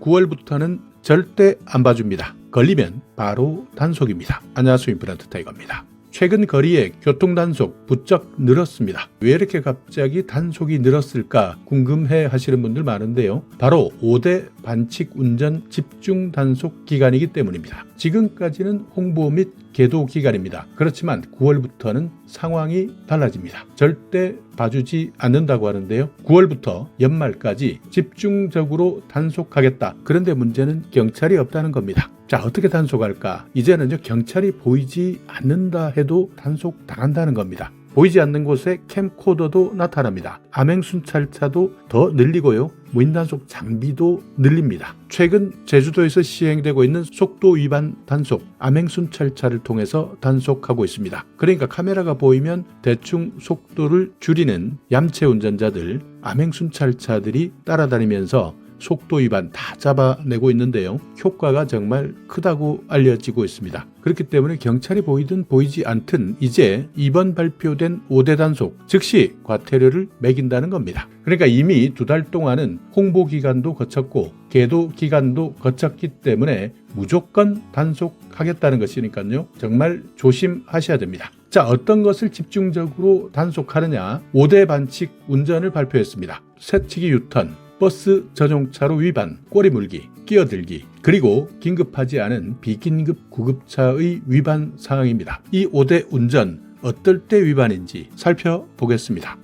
9월부터는 절대 안 봐줍니다. 걸리면 바로 단속입니다. 안녕하세요. 임플란트 타이거입니다. 최근 거리에 교통단속 부쩍 늘었습니다. 왜 이렇게 갑자기 단속이 늘었을까 궁금해 하시는 분들 많은데요. 바로 5대 반칙 운전 집중 단속 기간이기 때문입니다. 지금까지는 홍보 및 계도 기간입니다. 그렇지만 9월부터는 상황이 달라집니다. 절대 봐주지 않는다고 하는데요. 9월부터 연말까지 집중적으로 단속하겠다. 그런데 문제는 경찰이 없다는 겁니다. 자, 어떻게 단속할까? 이제는요, 경찰이 보이지 않는다 해도 단속 당한다는 겁니다. 보이지 않는 곳에 캠코더도 나타납니다. 암행순찰차도 더 늘리고요. 무인단속 장비도 늘립니다. 최근 제주도에서 시행되고 있는 속도 위반 단속, 암행순찰차를 통해서 단속하고 있습니다. 그러니까 카메라가 보이면 대충 속도를 줄이는 얌체 운전자들, 암행순찰차들이 따라다니면서 속도 위반 다 잡아내고 있는데요. 효과가 정말 크다고 알려지고 있습니다. 그렇기 때문에 경찰이 보이든 보이지 않든 이제 이번 발표된 5대 단속 즉시 과태료를 매긴다는 겁니다. 그러니까 이미 2달 동안은 홍보 기간도 거쳤고 계도 기간도 거쳤기 때문에 무조건 단속하겠다는 것이니까요. 정말 조심하셔야 됩니다. 자, 어떤 것을 집중적으로 단속하느냐? 5대 반칙 운전을 발표했습니다. 새치기 유턴, 버스 전용차로 위반, 꼬리 물기, 끼어들기, 그리고 긴급하지 않은 비긴급 구급차의 위반 사항입니다. 이 5대 운전 어떨 때 위반인지 살펴보겠습니다.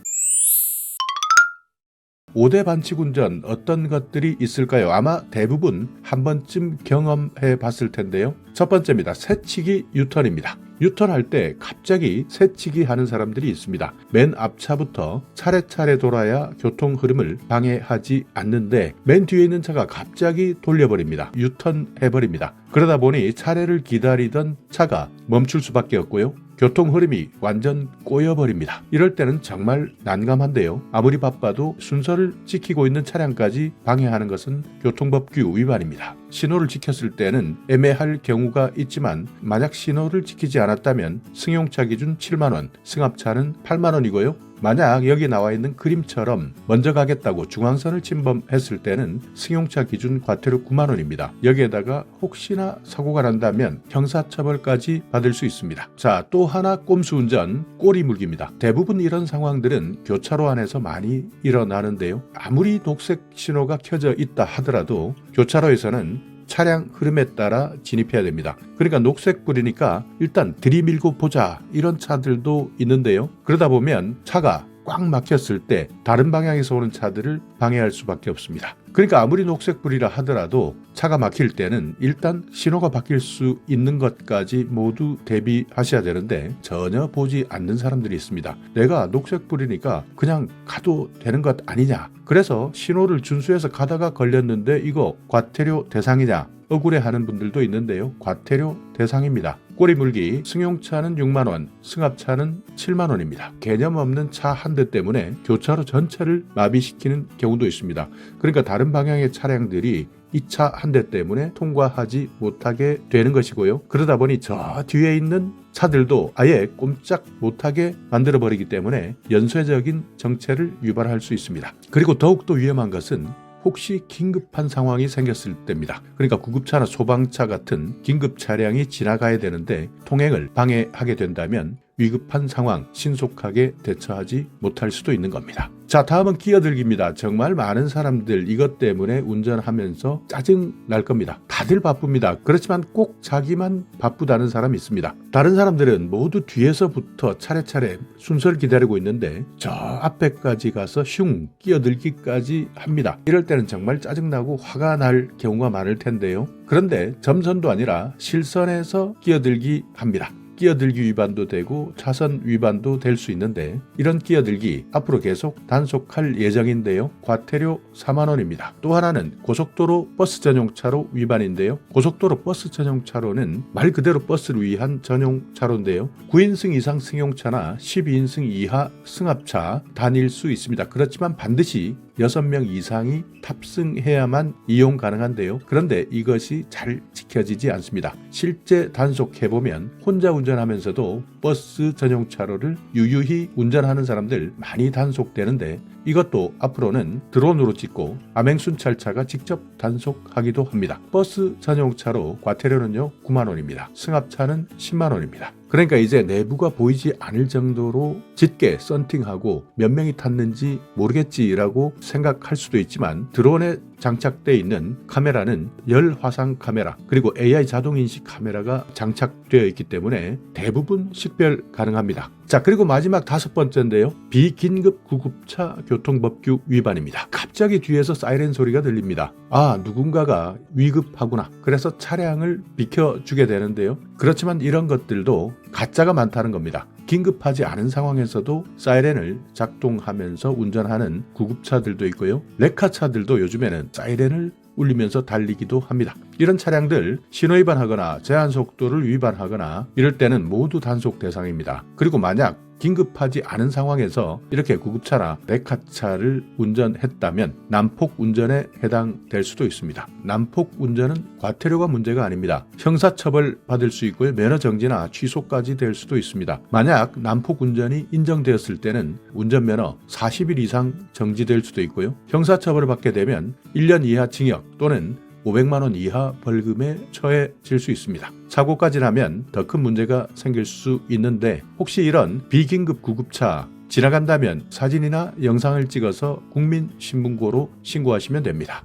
5대 반칙 운전 어떤 것들이 있을까요? 아마 대부분 한 번쯤 경험해 봤을 텐데요. 첫 번째입니다. 새치기 유턴입니다. 유턴할 때 갑자기 새치기 하는 사람들이 있습니다. 맨 앞차부터 차례차례 돌아야 교통 흐름을 방해하지 않는데 맨 뒤에 있는 차가 갑자기 돌려버립니다. 유턴해버립니다. 그러다 보니 차례를 기다리던 차가 멈출 수밖에 없고요. 교통 흐름이 완전 꼬여버립니다. 이럴 때는 정말 난감한데요. 아무리 바빠도 순서를 지키고 있는 차량까지 방해하는 것은 교통법규 위반입니다. 신호를 지켰을 때는 애매할 경우가 있지만 만약 신호를 지키지 않았다면 승용차 기준 7만 원, 승합차는 8만 원이고요. 만약 여기 나와 있는 그림처럼 먼저 가겠다고 중앙선을 침범했을 때는 승용차 기준 과태료 9만 원입니다. 여기에다가 혹시나 사고가 난다면 형사처벌까지 받을 수 있습니다. 자, 또 하나 꼼수 운전, 꼬리 물기입니다. 대부분 이런 상황들은 교차로 안에서 많이 일어나는데요. 아무리 녹색 신호가 켜져 있다 하더라도 교차로에서는 차량 흐름에 따라 진입해야 됩니다. 그러니까 녹색 불이니까 일단 들이밀고 보자 이런 차들도 있는데요. 그러다 보면 차가 꽉 막혔을 때 다른 방향에서 오는 차들을 방해할 수밖에 없습니다. 그러니까 아무리 녹색불이라 하더라도 차가 막힐 때는 일단 신호가 바뀔 수 있는 것까지 모두 대비하셔야 되는데 전혀 보지 않는 사람들이 있습니다. 내가 녹색불이니까 그냥 가도 되는 것 아니냐. 그래서 신호를 준수해서 가다가 걸렸는데 이거 과태료 대상이냐. 억울해하는 분들도 있는데요. 과태료 대상입니다. 꼬리 물기, 승용차는 6만 원, 승합차는 7만 원입니다. 개념 없는 차 한 대 때문에 교차로 전체를 마비시키는 경우도 있습니다. 그러니까 다른 방향의 차량들이 이 차 한 대 때문에 통과하지 못하게 되는 것이고요. 그러다 보니 저 뒤에 있는 차들도 아예 꼼짝 못하게 만들어버리기 때문에 연쇄적인 정체를 유발할 수 있습니다. 그리고 더욱더 위험한 것은 혹시 긴급한 상황이 생겼을 때입니다. 그러니까 구급차나 소방차 같은 긴급 차량이 지나가야 되는데 통행을 방해하게 된다면 위급한 상황 신속하게 대처하지 못할 수도 있는 겁니다. 자, 다음은 끼어들기입니다. 정말 많은 사람들 이것 때문에 운전하면서 짜증 날 겁니다. 다들 바쁩니다. 그렇지만 꼭 자기만 바쁘다는 사람이 있습니다. 다른 사람들은 모두 뒤에서부터 차례차례 순서를 기다리고 있는데 저 앞에까지 가서 슝 끼어들기까지 합니다. 이럴 때는 정말 짜증나고 화가 날 경우가 많을 텐데요. 그런데 점선도 아니라 실선에서 끼어들기 합니다. 끼어들기 위반도 되고 차선 위반도 될 수 있는데 이런 끼어들기 앞으로 계속 단속할 예정인데요. 과태료 4만 원입니다. 또 하나는 고속도로 버스 전용차로 위반인데요. 고속도로 버스 전용차로는 말 그대로 버스를 위한 전용차로인데요. 9인승 이상 승용차나 12인승 이하 승합차 다닐 수 있습니다. 그렇지만 반드시 6명 이상이 탑승해야만 이용 가능한데요. 그런데 이것이 잘 지켜지지 않습니다. 실제 단속해보면 혼자 운전하면서도 버스 전용 차로를 유유히 운전하는 사람들 많이 단속되는데, 이것도 앞으로는 드론으로 찍고 암행순찰차가 직접 단속하기도 합니다. 버스 전용차로 과태료는요 9만 원입니다. 승합차는 10만 원입니다. 그러니까 이제 내부가 보이지 않을 정도로 짙게 썬팅하고 몇 명이 탔는지 모르겠지라고 생각할 수도 있지만, 드론에 장착되어 있는 카메라는 열화상 카메라 그리고 AI 자동인식 카메라가 장착되어 있기 때문에 대부분 식별 가능합니다. 자, 그리고 마지막 5번째인데요. 비긴급 구급차 교통법규 위반입니다. 갑자기 뒤에서 사이렌 소리가 들립니다. 아, 누군가가 위급하구나. 그래서 차량을 비켜주게 되는데요. 그렇지만 이런 것들도 가짜가 많다는 겁니다. 긴급하지 않은 상황에서도 사이렌을 작동하면서 운전하는 구급차들도 있고요. 레카차들도 요즘에는 사이렌을 울리면서 달리기도 합니다. 이런 차량들 신호위반하거나 제한속도를 위반하거나 이럴 때는 모두 단속 대상입니다. 그리고 만약 긴급하지 않은 상황에서 이렇게 구급차나 레카차를 운전했다면 난폭 운전에 해당될 수도 있습니다. 난폭 운전은 과태료가 문제가 아닙니다. 형사처벌 받을 수 있고요. 면허정지나 취소까지 될 수도 있습니다. 만약 난폭 운전이 인정되었을 때는 운전면허 40일 이상 정지될 수도 있고요. 형사처벌을 받게 되면 1년 이하 징역 또는 500만 원 이하 벌금에 처해질 수 있습니다. 사고까지 나면 더 큰 문제가 생길 수 있는데, 혹시 이런 비긴급 구급차 지나간다면 사진이나 영상을 찍어서 국민신문고로 신고하시면 됩니다.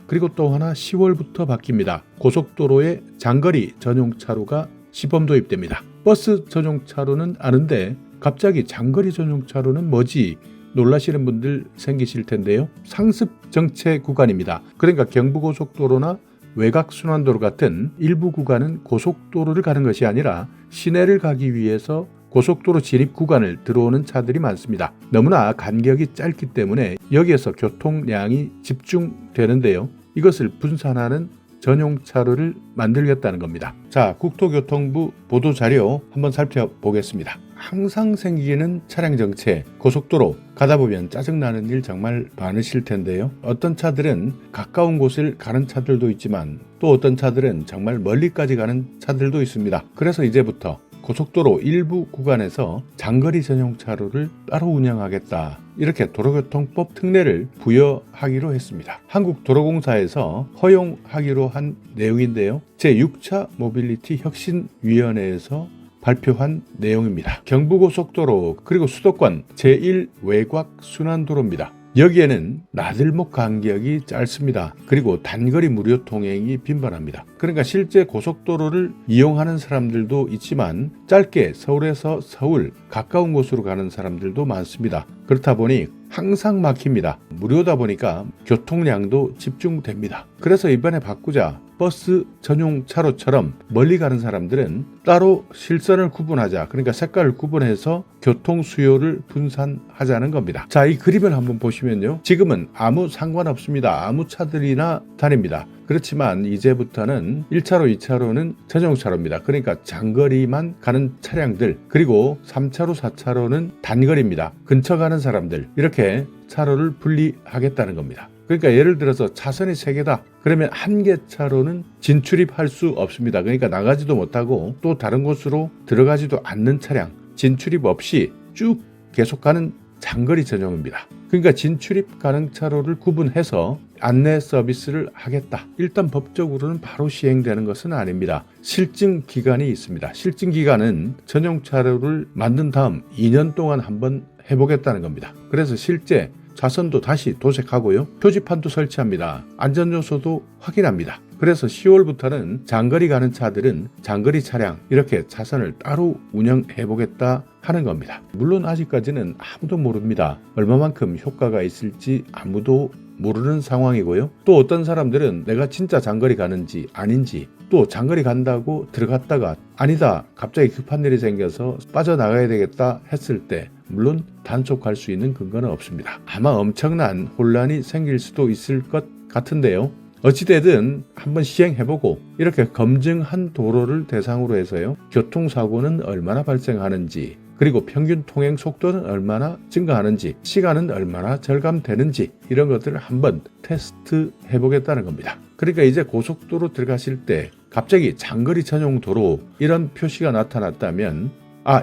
그리고 또 하나 10월부터 바뀝니다. 고속도로에 장거리 전용 차로가 시범 도입됩니다. 버스 전용 차로는 아는데 갑자기 장거리 전용 차로는 뭐지? 놀라시는 분들 생기실 텐데요. 상습 정체 구간입니다. 그러니까 경부고속도로나 외곽순환도로 같은 일부 구간은 고속도로를 가는 것이 아니라 시내를 가기 위해서 고속도로 진입 구간을 들어오는 차들이 많습니다. 너무나 간격이 짧기 때문에 여기에서 교통량이 집중되는데요. 이것을 분산하는 전용 차로를 만들겠다는 겁니다. 자, 국토교통부 보도자료 한번 살펴보겠습니다. 항상 생기는 차량 정체, 고속도로 가다 보면 짜증나는 일 정말 많으실 텐데요. 어떤 차들은 가까운 곳을 가는 차들도 있지만 또 어떤 차들은 정말 멀리까지 가는 차들도 있습니다. 그래서 이제부터 고속도로 일부 구간에서 장거리 전용 차로를 따로 운영하겠다, 이렇게 도로교통법 특례를 부여하기로 했습니다. 한국도로공사에서 허용하기로 한 내용인데요. 제6차 모빌리티 혁신위원회에서 발표한 내용입니다. 경부고속도로 그리고 수도권 제1 외곽 순환도로입니다. 여기에는 나들목 간격이 짧습니다. 그리고 단거리 무료 통행이 빈번합니다. 그러니까 실제 고속도로를 이용하는 사람들도 있지만 짧게 서울에서 서울 가까운 곳으로 가는 사람들도 많습니다. 그렇다 보니 항상 막힙니다. 무료다 보니까 교통량도 집중됩니다. 그래서 이번에 바꾸자, 버스 전용 차로처럼 멀리 가는 사람들은 따로 실선을 구분하자, 그러니까 색깔을 구분해서 교통 수요를 분산하자는 겁니다. 자, 이 그림을 한번 보시면요, 지금은 아무 상관없습니다. 아무 차들이나 다닙니다. 그렇지만 이제부터는 1차로, 2차로는 전용차로입니다. 그러니까 장거리만 가는 차량들, 그리고 3차로, 4차로는 단거리입니다. 근처 가는 사람들, 이렇게 차로를 분리하겠다는 겁니다. 그러니까 예를 들어서 차선이 3개다. 그러면 1개 차로는 진출입할 수 없습니다. 그러니까 나가지도 못하고 또 다른 곳으로 들어가지도 않는 차량, 진출입 없이 쭉 계속 가는 장거리 전용입니다. 그러니까 진출입 가능 차로를 구분해서 안내 서비스를 하겠다. 일단 법적으로는 바로 시행되는 것은 아닙니다. 실증 기간이 있습니다. 실증 기간은 전용 차로를 만든 다음 2년 동안 한번 해보겠다는 겁니다. 그래서 실제 차선도 다시 도색하고요, 표지판도 설치합니다. 안전요소도 확인합니다. 그래서 10월부터는 장거리 가는 차들은 장거리 차량 이렇게 차선을 따로 운영해보겠다 하는 겁니다. 물론 아직까지는 아무도 모릅니다. 얼마만큼 효과가 있을지 아무도 모르는 상황이고요. 또 어떤 사람들은 내가 진짜 장거리 가는지 아닌지, 또 장거리 간다고 들어갔다가 아니다, 갑자기 급한 일이 생겨서 빠져나가야 되겠다 했을 때 물론 단속할 수 있는 근거는 없습니다. 아마 엄청난 혼란이 생길 수도 있을 것 같은데요. 어찌되든 한번 시행해보고 이렇게 검증한 도로를 대상으로 해서요, 교통사고는 얼마나 발생하는지, 그리고 평균 통행 속도는 얼마나 증가하는지, 시간은 얼마나 절감되는지 이런 것들을 한번 테스트 해보겠다는 겁니다. 그러니까 이제 고속도로 들어가실 때 갑자기 장거리 전용 도로 이런 표시가 나타났다면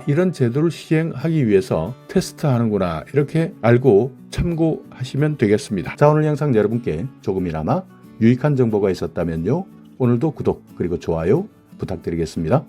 이런 제도를 시행하기 위해서 테스트하는구나 이렇게 알고 참고하시면 되겠습니다. 자, 오늘 영상 여러분께 조금이나마 유익한 정보가 있었다면요. 오늘도 구독 그리고 좋아요 부탁드리겠습니다.